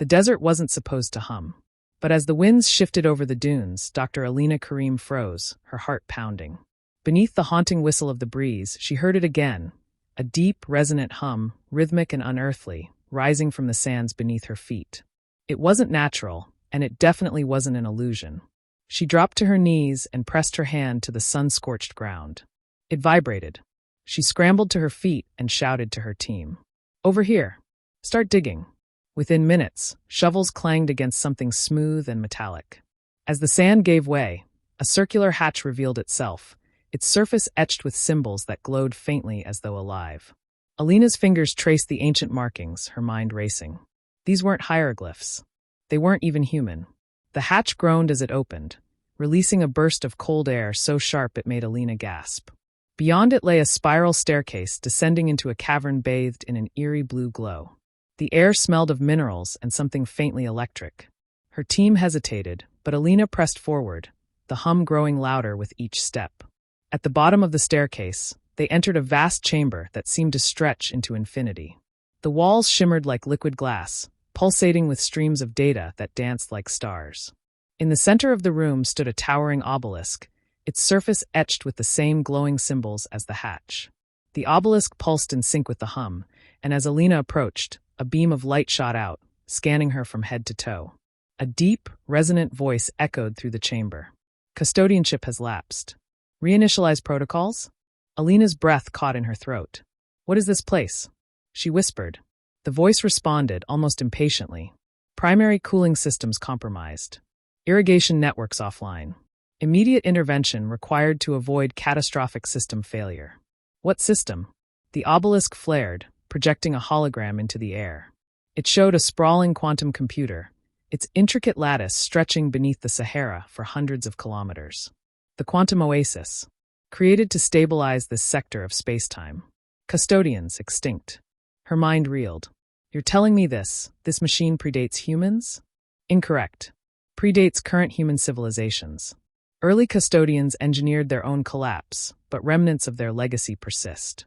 The desert wasn't supposed to hum. But as the winds shifted over the dunes, Dr. Alina Karim froze, her heart pounding. Beneath the haunting whistle of the breeze, she heard it again, a deep, resonant hum, rhythmic and unearthly, rising from the sands beneath her feet. It wasn't natural, and it definitely wasn't an illusion. She dropped to her knees and pressed her hand to the sun-scorched ground. It vibrated. She scrambled to her feet and shouted to her team. "Over here. Start digging." Within minutes, shovels clanged against something smooth and metallic. As the sand gave way, a circular hatch revealed itself, its surface etched with symbols that glowed faintly as though alive. Alina's fingers traced the ancient markings, her mind racing. These weren't hieroglyphs. They weren't even human. The hatch groaned as it opened, releasing a burst of cold air so sharp it made Alina gasp. Beyond it lay a spiral staircase descending into a cavern bathed in an eerie blue glow. The air smelled of minerals and something faintly electric. Her team hesitated, but Alina pressed forward, the hum growing louder with each step. At the bottom of the staircase, they entered a vast chamber that seemed to stretch into infinity. The walls shimmered like liquid glass, pulsating with streams of data that danced like stars. In the center of the room stood a towering obelisk, its surface etched with the same glowing symbols as the hatch. The obelisk pulsed in sync with the hum, and as Alina approached, a beam of light shot out, scanning her from head to toe. A deep, resonant voice echoed through the chamber. "Custodianship has lapsed. Reinitialize protocols?" Alina's breath caught in her throat. "What is this place?" she whispered. The voice responded, almost impatiently. "Primary cooling systems compromised. Irrigation networks offline. Immediate intervention required to avoid catastrophic system failure." "What system?" The obelisk flared, projecting a hologram into the air. It showed a sprawling quantum computer, its intricate lattice stretching beneath the Sahara for hundreds of kilometers. The Quantum Oasis, created to stabilize this sector of spacetime. Custodians extinct. Her mind reeled. "You're telling me this machine predates humans?" "Incorrect. Predates current human civilizations. Early custodians engineered their own collapse, but remnants of their legacy persist.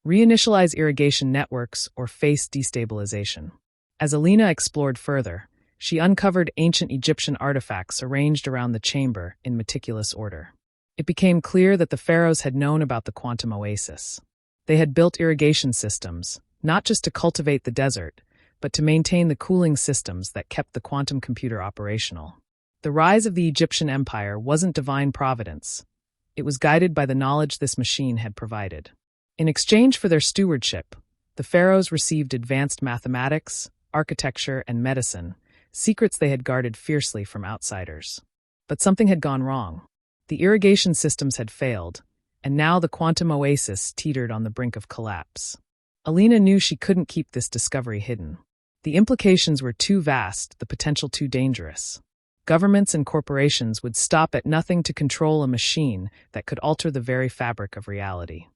Reinitialize irrigation networks or face destabilization." As Alina explored further, she uncovered ancient Egyptian artifacts arranged around the chamber in meticulous order. It became clear that the pharaohs had known about the Quantum Oasis. They had built irrigation systems, not just to cultivate the desert, but to maintain the cooling systems that kept the quantum computer operational. The rise of the Egyptian empire wasn't divine providence. It was guided by the knowledge this machine had provided. In exchange for their stewardship, the pharaohs received advanced mathematics, architecture, and medicine, secrets they had guarded fiercely from outsiders. But something had gone wrong. The irrigation systems had failed, and now the Quantum Oasis teetered on the brink of collapse. Alina knew she couldn't keep this discovery hidden. The implications were too vast, the potential too dangerous. Governments and corporations would stop at nothing to control a machine that could alter the very fabric of reality.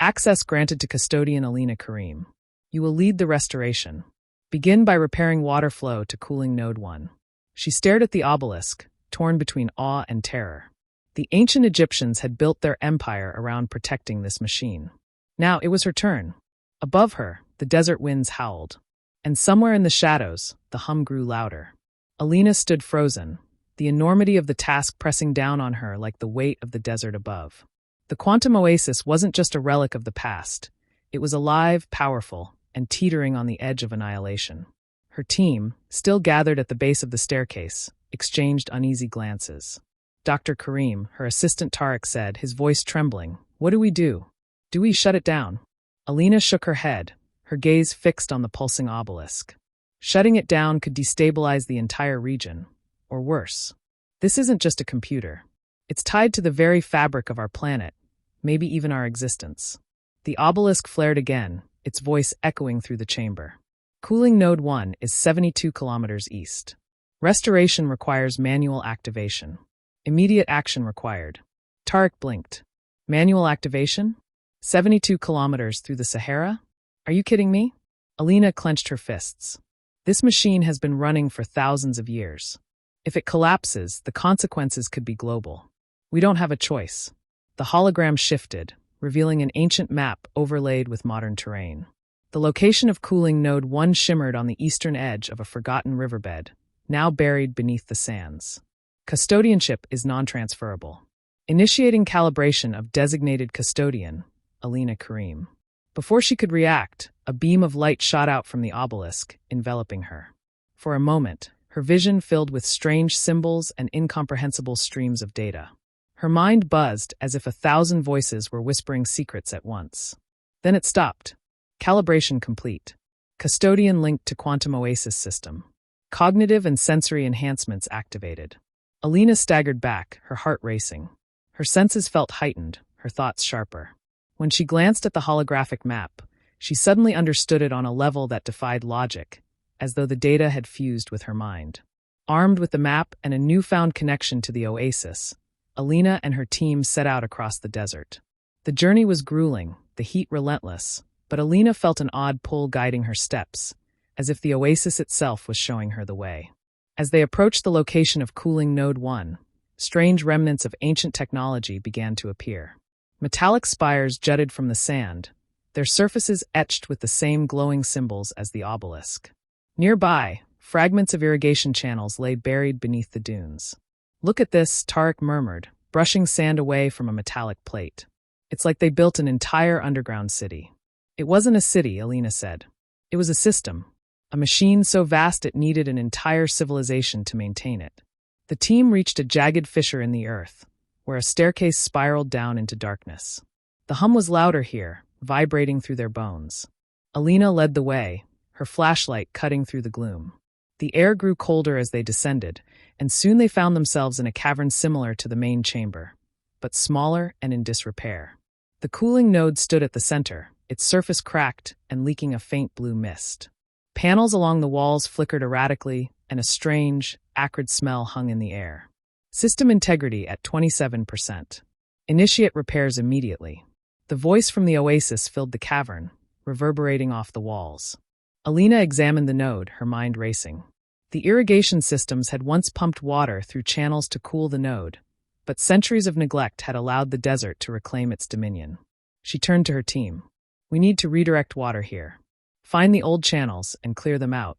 Access granted to custodian Alina Karim. "You will lead the restoration. Begin by repairing water flow to cooling Node 1. She stared at the obelisk, torn between awe and terror. The ancient Egyptians had built their empire around protecting this machine. Now it was her turn. Above her, the desert winds howled. And somewhere in the shadows, the hum grew louder. Alina stood frozen, the enormity of the task pressing down on her like the weight of the desert above. The Quantum Oasis wasn't just a relic of the past. It was alive, powerful, and teetering on the edge of annihilation. Her team, still gathered at the base of the staircase, exchanged uneasy glances. Dr. Karim, her assistant Tariq, said, his voice trembling, "What do we do? Do we shut it down?" Alina shook her head, her gaze fixed on the pulsing obelisk. Shutting it down could destabilize the entire region, or worse. This isn't just a computer. It's tied to the very fabric of our planet, maybe even our existence. The obelisk flared again, its voice echoing through the chamber. Cooling Node 1 is 72 kilometers east. Restoration requires manual activation. Immediate action required. Tariq blinked. Manual activation? 72 kilometers through the Sahara? Are you kidding me? Alina clenched her fists. This machine has been running for thousands of years. If it collapses, the consequences could be global. We don't have a choice. The hologram shifted, revealing an ancient map overlaid with modern terrain. The location of cooling node 1 shimmered on the eastern edge of a forgotten riverbed, now buried beneath the sands. Custodianship is non-transferable. Initiating calibration of designated custodian, Alina Karim. Before she could react, a beam of light shot out from the obelisk, enveloping her. For a moment, her vision filled with strange symbols and incomprehensible streams of data. Her mind buzzed as if 1,000 voices were whispering secrets at once. Then it stopped. Calibration complete. Custodian linked to Quantum Oasis system. Cognitive and sensory enhancements activated. Alina staggered back, her heart racing. Her senses felt heightened, her thoughts sharper. When she glanced at the holographic map, she suddenly understood it on a level that defied logic, as though the data had fused with her mind. Armed with the map and a newfound connection to the oasis, Alina and her team set out across the desert. The journey was grueling, the heat relentless, but Alina felt an odd pull guiding her steps, as if the oasis itself was showing her the way. As they approached the location of cooling node 1, strange remnants of ancient technology began to appear. Metallic spires jutted from the sand, their surfaces etched with the same glowing symbols as the obelisk. Nearby, fragments of irrigation channels lay buried beneath the dunes. "Look at this," Tarek murmured, brushing sand away from a metallic plate. "It's like they built an entire underground city." "It wasn't a city," Alina said. "It was a system, a machine so vast it needed an entire civilization to maintain it." The team reached a jagged fissure in the earth, where a staircase spiraled down into darkness. The hum was louder here, vibrating through their bones. Alina led the way, her flashlight cutting through the gloom. The air grew colder as they descended, and soon they found themselves in a cavern similar to the main chamber, but smaller and in disrepair. The cooling node stood at the center, its surface cracked and leaking a faint blue mist. Panels along the walls flickered erratically, and a strange, acrid smell hung in the air. System integrity at 27%. Initiate repairs immediately. The voice from the oasis filled the cavern, reverberating off the walls. Alina examined the node, her mind racing. The irrigation systems had once pumped water through channels to cool the node, but centuries of neglect had allowed the desert to reclaim its dominion. She turned to her team. "We need to redirect water here. Find the old channels and clear them out."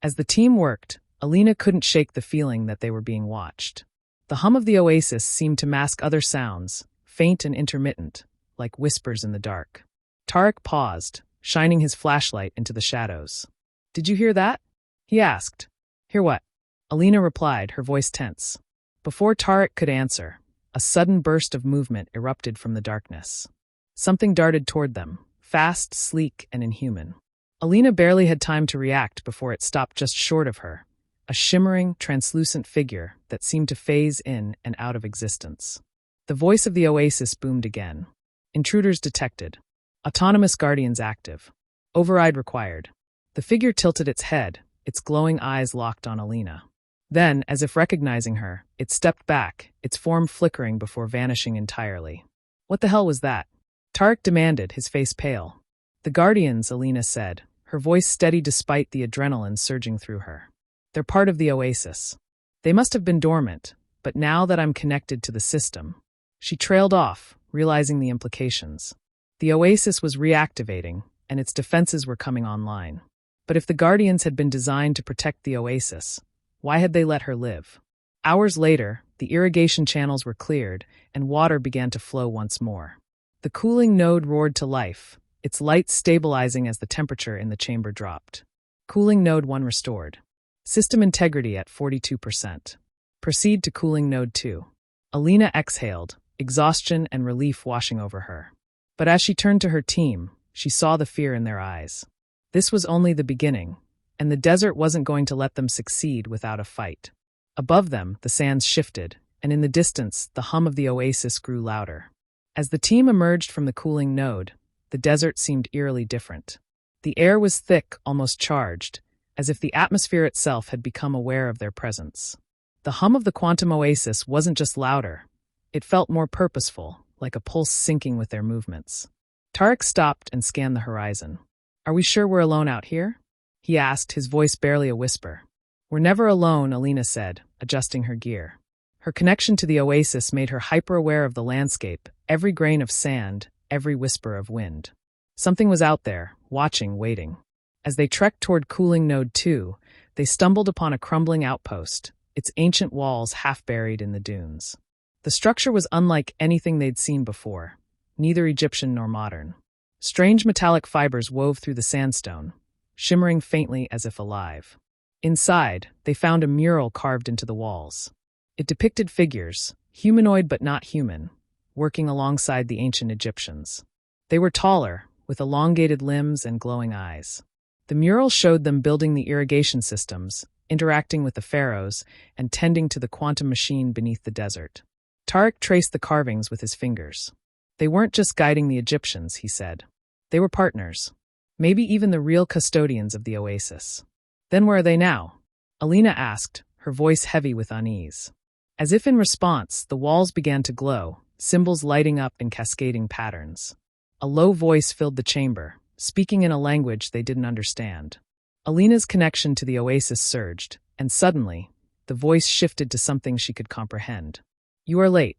As the team worked, Alina couldn't shake the feeling that they were being watched. The hum of the oasis seemed to mask other sounds, faint and intermittent, like whispers in the dark. Tarek paused, shining his flashlight into the shadows. "Did you hear that?" he asked. "Hear what?" Alina replied, her voice tense. Before Tarek could answer, a sudden burst of movement erupted from the darkness. Something darted toward them, fast, sleek, and inhuman. Alina barely had time to react before it stopped just short of her, a shimmering, translucent figure that seemed to phase in and out of existence. The voice of the oasis boomed again. "Intruders detected. Autonomous guardians active. Override required." The figure tilted its head, its glowing eyes locked on Alina. Then, as if recognizing her, it stepped back, its form flickering before vanishing entirely. "What the hell was that?" Tarek demanded, his face pale. "The Guardians," Alina said, her voice steady despite the adrenaline surging through her. "They're part of the oasis. They must have been dormant, but now that I'm connected to the system." She trailed off, realizing the implications. The oasis was reactivating, and its defenses were coming online. But if the Guardians had been designed to protect the oasis, why had they let her live? Hours later, the irrigation channels were cleared, and water began to flow once more. The cooling node roared to life, its lights stabilizing as the temperature in the chamber dropped. Cooling node 1 restored. System integrity at 42%. Proceed to cooling node 2. Alina exhaled, exhaustion and relief washing over her. But as she turned to her team, she saw the fear in their eyes. This was only the beginning, and the desert wasn't going to let them succeed without a fight. Above them, the sands shifted, and in the distance, the hum of the oasis grew louder. As the team emerged from the cooling node, the desert seemed eerily different. The air was thick, almost charged, as if the atmosphere itself had become aware of their presence. The hum of the Quantum Oasis wasn't just louder. It felt more purposeful, like a pulse syncing with their movements. Tarek stopped and scanned the horizon. "Are we sure we're alone out here?" he asked, his voice barely a whisper. "We're never alone," Alina said, adjusting her gear. Her connection to the oasis made her hyper-aware of the landscape, every grain of sand, every whisper of wind. Something was out there, watching, waiting. As they trekked toward cooling node 2, they stumbled upon a crumbling outpost, its ancient walls half buried in the dunes. The structure was unlike anything they'd seen before, neither Egyptian nor modern. Strange metallic fibers wove through the sandstone, shimmering faintly as if alive. Inside, they found a mural carved into the walls. It depicted figures, humanoid but not human, working alongside the ancient Egyptians. They were taller, with elongated limbs and glowing eyes. The mural showed them building the irrigation systems, interacting with the pharaohs, and tending to the quantum machine beneath the desert. Tariq traced the carvings with his fingers. They weren't just guiding the Egyptians, he said. They were partners. Maybe even the real custodians of the oasis. Then where are they now? Alina asked, her voice heavy with unease. As if in response, the walls began to glow, symbols lighting up in cascading patterns. A low voice filled the chamber, speaking in a language they didn't understand. Alina's connection to the oasis surged, and suddenly, the voice shifted to something she could comprehend. You are late.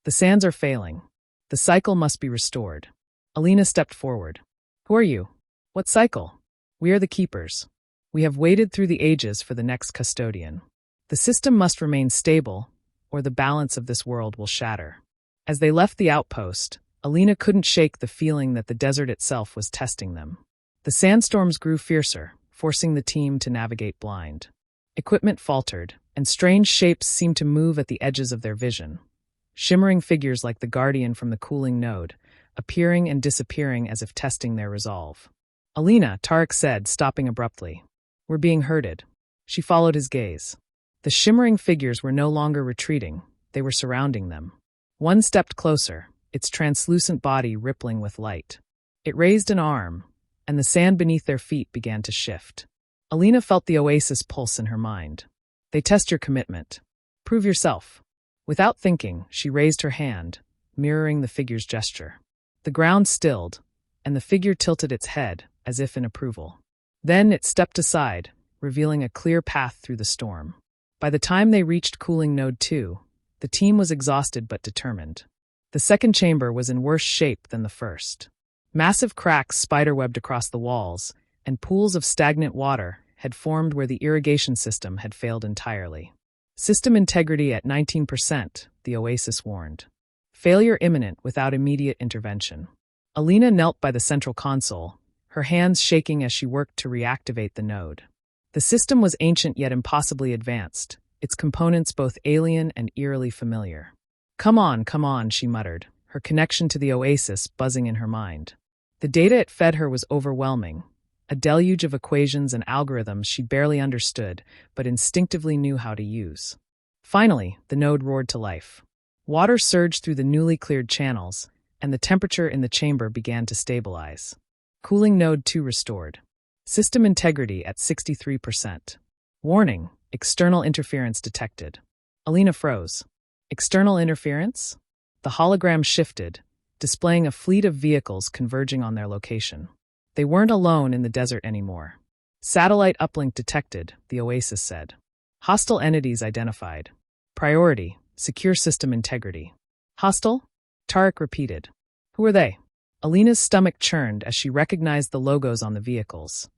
The sands are failing. The cycle must be restored. Alina stepped forward. Who are you? What cycle? We are the keepers. We have waited through the ages for the next custodian. The system must remain stable, or the balance of this world will shatter. As they left the outpost, Alina couldn't shake the feeling that the desert itself was testing them. The sandstorms grew fiercer, forcing the team to navigate blind. Equipment faltered, and strange shapes seemed to move at the edges of their vision. Shimmering figures like the guardian from the cooling node, appearing and disappearing as if testing their resolve. Alina, Tariq said, stopping abruptly. We're being herded. She followed his gaze. The shimmering figures were no longer retreating, they were surrounding them. One stepped closer, its translucent body rippling with light. It raised an arm, and the sand beneath their feet began to shift. Alina felt the oasis pulse in her mind. They test your commitment. Prove yourself. Without thinking, she raised her hand, mirroring the figure's gesture. The ground stilled, and the figure tilted its head, as if in approval. Then it stepped aside, revealing a clear path through the storm. By the time they reached cooling node 2, the team was exhausted but determined. The second chamber was in worse shape than the first. Massive cracks spiderwebbed across the walls, and pools of stagnant water had formed where the irrigation system had failed entirely. System integrity at 19%, the oasis warned. Failure imminent without immediate intervention. Alina knelt by the central console, her hands shaking as she worked to reactivate the node. The system was ancient yet impossibly advanced, its components both alien and eerily familiar. Come on, she muttered, her connection to the oasis buzzing in her mind. The data it fed her was overwhelming, a deluge of equations and algorithms she barely understood, but instinctively knew how to use. Finally, the node roared to life. Water surged through the newly cleared channels, and the temperature in the chamber began to stabilize. Cooling node 2 restored. System integrity at 63%. Warning, external interference detected. Alina froze. External interference? The hologram shifted, displaying a fleet of vehicles converging on their location. They weren't alone in the desert anymore. Satellite uplink detected, the oasis said. Hostile entities identified. Priority, secure system integrity. Hostile? Tariq repeated. Who are they? Alina's stomach churned as she recognized the logos on the vehicles.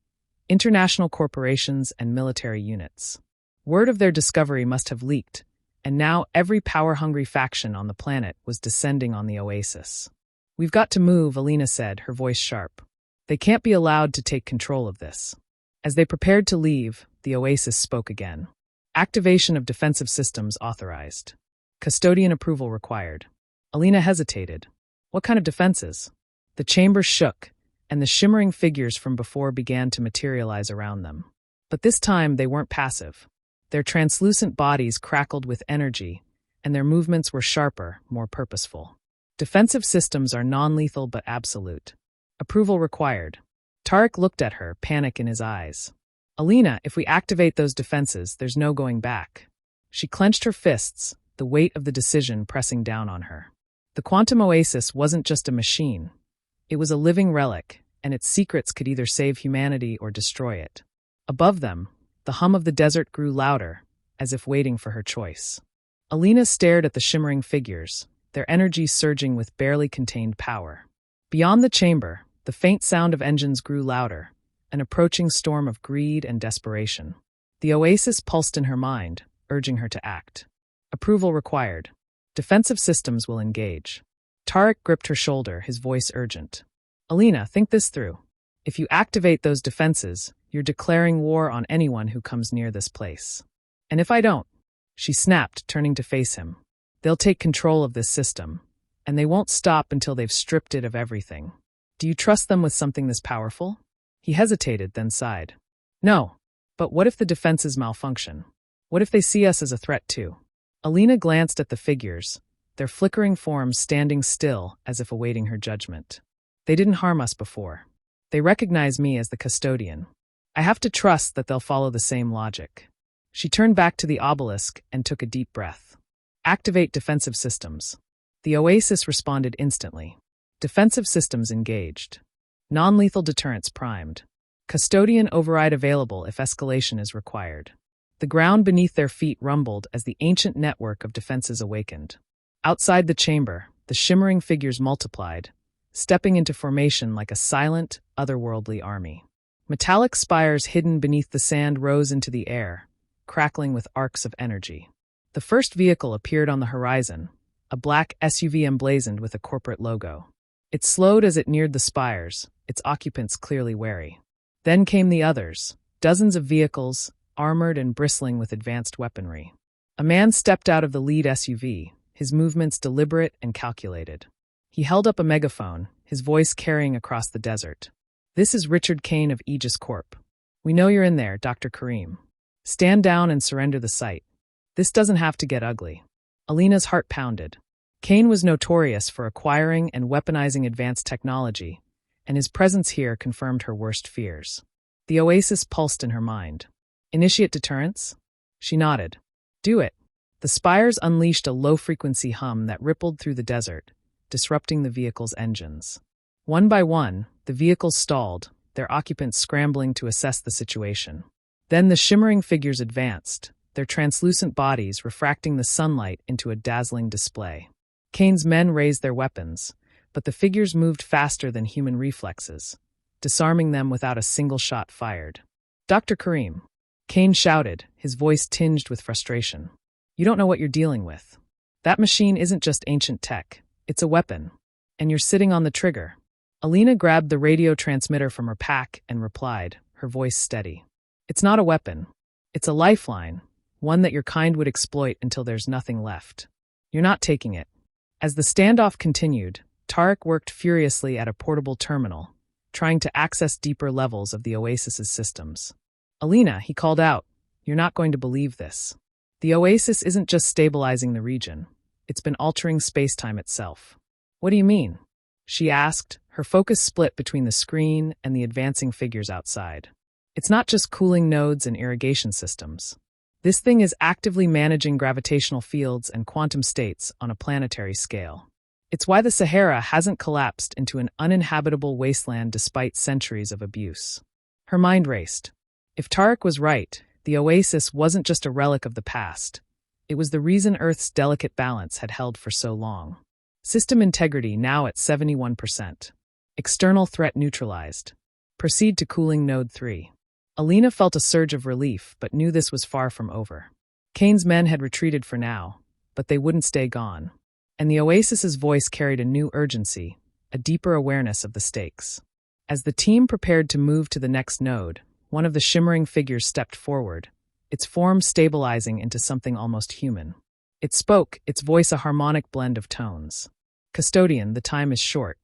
International corporations and military units. Word of their discovery must have leaked, and now every power-hungry faction on the planet was descending on the oasis. We've got to move, Alina said, her voice sharp. They can't be allowed to take control of this. As they prepared to leave, the oasis spoke again. Activation of defensive systems authorized. Custodian approval required. Alina hesitated. What kind of defenses? The chamber shook, and the shimmering figures from before began to materialize around them. But this time they weren't passive. Their translucent bodies crackled with energy, and their movements were sharper, more purposeful. Defensive systems are non-lethal but absolute. Approval required. Tariq looked at her, panic in his eyes. Alina, if we activate those defenses, there's no going back. She clenched her fists, the weight of the decision pressing down on her. The Quantum Oasis wasn't just a machine. It was a living relic, and its secrets could either save humanity or destroy it. Above them, the hum of the desert grew louder, as if waiting for her choice. Alina stared at the shimmering figures, their energy surging with barely contained power. Beyond the chamber, The faint sound of engines grew louder, an approaching storm of greed and desperation. The oasis pulsed in her mind, urging her to act. Approval required. Defensive systems will engage. Tarek gripped her shoulder, his voice urgent. Alina, think this through. If you activate those defenses, you're declaring war on anyone who comes near this place. And if I don't? She snapped, turning to face him. They'll take control of this system, and they won't stop until they've stripped it of everything. Do you trust them with something this powerful? He hesitated, then sighed. No, but what if the defenses malfunction? What if they see us as a threat too? Alina glanced at the figures, their flickering forms standing still as if awaiting her judgment. They didn't harm us before. They recognize me as the custodian. I have to trust that they'll follow the same logic. She turned back to the obelisk and took a deep breath. Activate defensive systems. The oasis responded instantly. Defensive systems engaged. Non-lethal deterrents primed. Custodian override available if escalation is required. The ground beneath their feet rumbled as the ancient network of defenses awakened. Outside the chamber, the shimmering figures multiplied, stepping into formation like a silent, otherworldly army. Metallic spires hidden beneath the sand rose into the air, crackling with arcs of energy. The first vehicle appeared on the horizon, a black SUV emblazoned with a corporate logo. It slowed as it neared the spires, its occupants clearly wary. Then came the others, dozens of vehicles, armored and bristling with advanced weaponry. A man stepped out of the lead SUV, his movements deliberate and calculated. He held up a megaphone, his voice carrying across the desert. This is Richard Kane of Aegis Corp. We know you're in there, Dr. Karim. Stand down and surrender the site. This doesn't have to get ugly. Alina's heart pounded. Kane was notorious for acquiring and weaponizing advanced technology, and his presence here confirmed her worst fears. The oasis pulsed in her mind. Initiate deterrence? She nodded. Do it. The spires unleashed a low-frequency hum that rippled through the desert, disrupting the vehicle's engines. One by one, the vehicles stalled, their occupants scrambling to assess the situation. Then the shimmering figures advanced, their translucent bodies refracting the sunlight into a dazzling display. Kane's men raised their weapons, but the figures moved faster than human reflexes, disarming them without a single shot fired. Dr. Karim, Kane shouted, his voice tinged with frustration. You don't know what you're dealing with. That machine isn't just ancient tech, it's a weapon. And you're sitting on the trigger. Alina grabbed the radio transmitter from her pack and replied, her voice steady. It's not a weapon. It's a lifeline, one that your kind would exploit until there's nothing left. You're not taking it. As the standoff continued, Tarek worked furiously at a portable terminal, trying to access deeper levels of the Oasis's systems. Alina, he called out, you're not going to believe this. The Oasis isn't just stabilizing the region. It's been altering spacetime itself. What do you mean? She asked, her focus split between the screen and the advancing figures outside. It's not just cooling nodes and irrigation systems. This thing is actively managing gravitational fields and quantum states on a planetary scale. It's why the Sahara hasn't collapsed into an uninhabitable wasteland despite centuries of abuse. Her mind raced. If Tarek was right, the Oasis wasn't just a relic of the past. It was the reason Earth's delicate balance had held for so long. System integrity now at 71%. External threat neutralized. Proceed to cooling node 3. Alina felt a surge of relief, but knew this was far from over. Kane's men had retreated for now, but they wouldn't stay gone. And the Oasis's voice carried a new urgency, a deeper awareness of the stakes. As the team prepared to move to the next node, one of the shimmering figures stepped forward, its form stabilizing into something almost human. It spoke, its voice a harmonic blend of tones. Custodian, the time is short.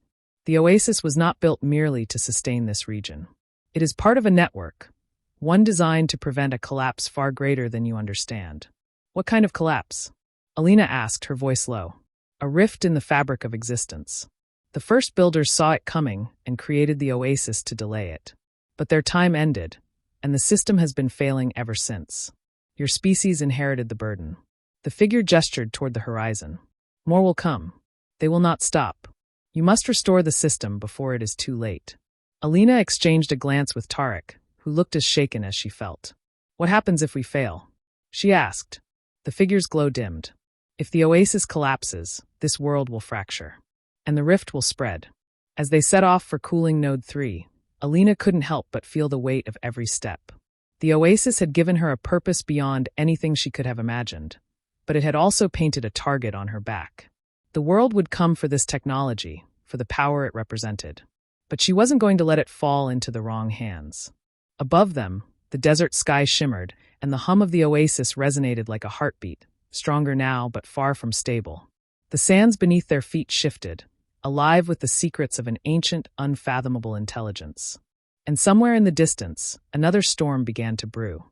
The Oasis was not built merely to sustain this region. It is part of a network, one designed to prevent a collapse far greater than you understand. What kind of collapse? Alina asked, her voice low. A rift in the fabric of existence. The first builders saw it coming and created the Oasis to delay it. But their time ended, and the system has been failing ever since. Your species inherited the burden. The figure gestured toward the horizon. More will come. They will not stop. You must restore the system before it is too late. Alina exchanged a glance with Tarek, who looked as shaken as she felt. What happens if we fail? She asked. The figure's glow dimmed. If the Oasis collapses, this world will fracture. And the rift will spread. As they set off for cooling node 3, Alina couldn't help but feel the weight of every step. The oasis had given her a purpose beyond anything she could have imagined, but it had also painted a target on her back. The world would come for this technology, for the power it represented. But she wasn't going to let it fall into the wrong hands. Above them, the desert sky shimmered, and the hum of the oasis resonated like a heartbeat, stronger now but far from stable. The sands beneath their feet shifted, alive with the secrets of an ancient, unfathomable intelligence. And somewhere in the distance, another storm began to brew.